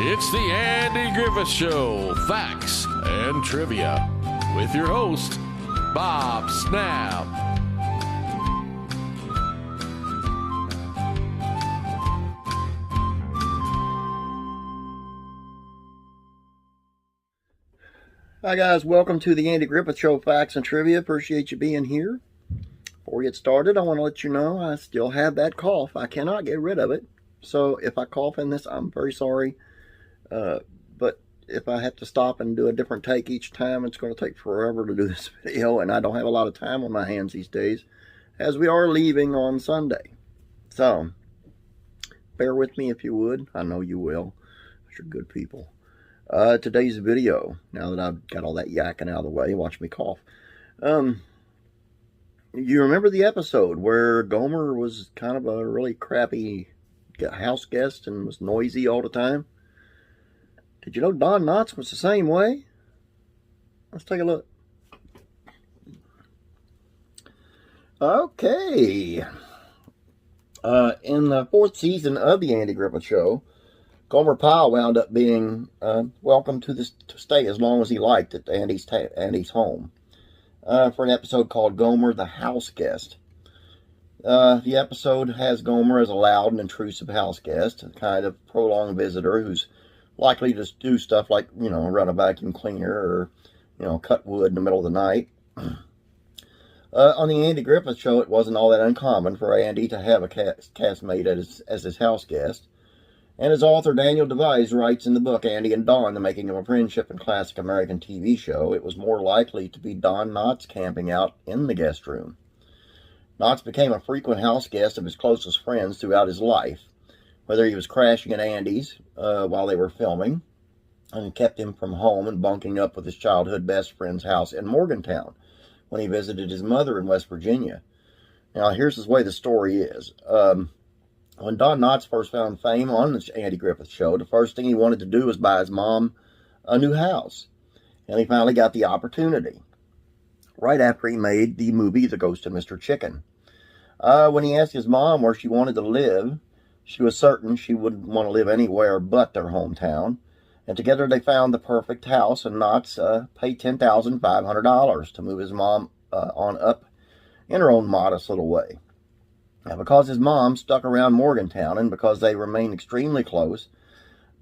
It's the Andy Griffith Show, Facts and Trivia, with your host, Bob Snap. Hi guys, welcome to the Andy Griffith Show, Facts and Trivia. Appreciate you being here. Before we get started, I want to let you know I still have that cough. I cannot get rid of it. So if I cough in this, I'm very sorry. But if I have to stop and do a different take each time, it's going to take forever to do this video. And I don't have a lot of time on my hands these days, as we are leaving on Sunday. So bear with me if you would. I know you will. You're good people. Today's video, now that I've got all that yakking out of the way, watch me cough. You remember the episode where Gomer was kind of a really crappy house guest and was noisy all the time? Did you know Don Knotts was the same way? Let's take a look. Okay. In the 4th season of the Andy Griffith Show, Gomer Pyle wound up being welcome to stay as long as he liked at Andy's home for an episode called Gomer the House Guest. The episode has Gomer as a loud and intrusive house guest, a kind of prolonged visitor who's likely to do stuff like, run a vacuum cleaner or, cut wood in the middle of the night. On the Andy Griffith Show, it wasn't all that uncommon for Andy to have a castmate as his house guest. And as author Daniel DeVise writes in the book Andy and Dawn, The Making of a Friendship in Classic American TV Show, it was more likely to be Don Knotts camping out in the guest room. Knotts became a frequent house guest of his closest friends throughout his life, whether he was crashing at Andy's while they were filming, and kept him from home and bunking up with his childhood best friend's house in Morgantown when he visited his mother in West Virginia. Now, here's the way the story is. When Don Knotts first found fame on the Andy Griffith Show, the first thing he wanted to do was buy his mom a new house. And he finally got the opportunity, right after he made the movie The Ghost of Mr. Chicken. When he asked his mom where she wanted to live, she was certain she wouldn't want to live anywhere but their hometown. And together they found the perfect house, and Knotts paid $10,500 to move his mom on up in her own modest little way. Now, because his mom stuck around Morgantown and because they remained extremely close,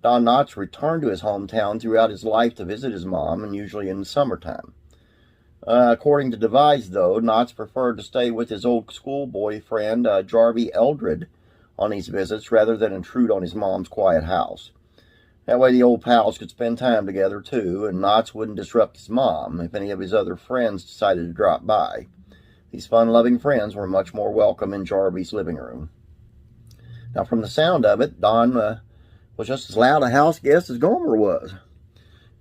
Don Knotts returned to his hometown throughout his life to visit his mom, and usually in the summertime. According to DeVise, though, Knotts preferred to stay with his old schoolboy friend, Jarvie Eldred, on these visits rather than intrude on his mom's quiet house. That way the old pals could spend time together, too, and Knotts wouldn't disrupt his mom if any of his other friends decided to drop by. These fun-loving friends were much more welcome in Jarvie's living room. Now, from the sound of it, Don was just as loud a house guest as Gomer was.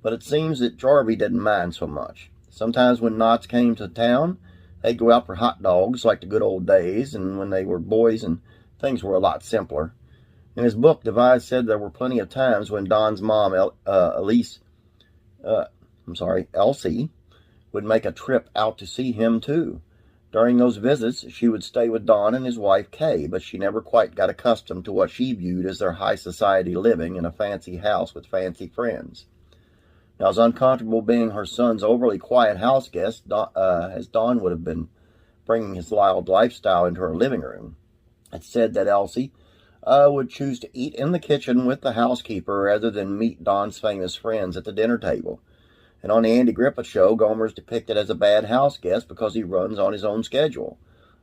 But it seems that Jarvie didn't mind so much. Sometimes when Knotts came to town, they'd go out for hot dogs like the good old days, and when they were boys and things were a lot simpler. In his book, DeVise said there were plenty of times when Don's mom, Elsie, would make a trip out to see him, too. During those visits, she would stay with Don and his wife, Kay, but she never quite got accustomed to what she viewed as their high society living in a fancy house with fancy friends. Now, as uncomfortable being her son's overly quiet house guest as Don would have been bringing his loud lifestyle into her living room, it's said that Elsie would choose to eat in the kitchen with the housekeeper rather than meet Don's famous friends at the dinner table. And on the Andy Griffith Show, Gomer's depicted as a bad house guest because he runs on his own schedule.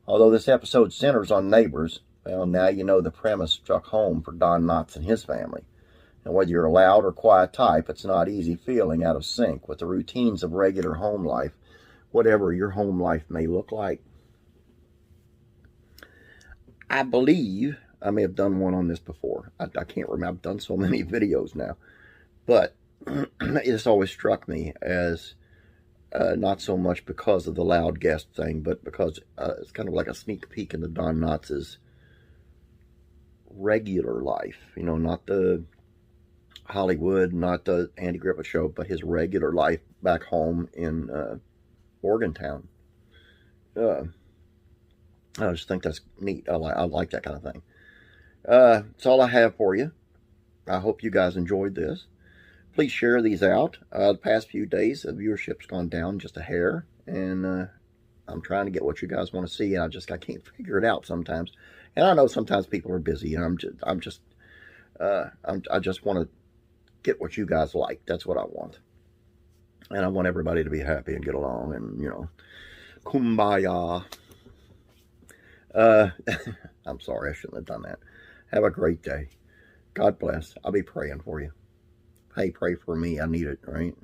Although this episode centers on neighbors, well, now you know the premise struck home for Don Knotts and his family. And whether you're a loud or quiet type, it's not easy feeling out of sync with the routines of regular home life, whatever your home life may look like. I believe I may have done one on this before. I can't remember. I've done so many videos now. But it's always struck me as not so much because of the loud guest thing, but because it's kind of like a sneak peek into Don Knotts' regular life. Not the Hollywood, not the Andy Griffith Show, but his regular life back home in Morgantown. I just think that's neat. I like that kind of thing. That's all I have for you. I hope you guys enjoyed this. Please share these out. The past few days, the viewership's gone down just a hair, and I'm trying to get what you guys want to see, and I can't figure it out sometimes. And I know sometimes people are busy, and I just want to get what you guys like. That's what I want, and I want everybody to be happy and get along, and kumbaya. I'm sorry, I shouldn't have done that. Have a great day. God bless. I'll be praying for you. Hey, pray for me. I need it, right?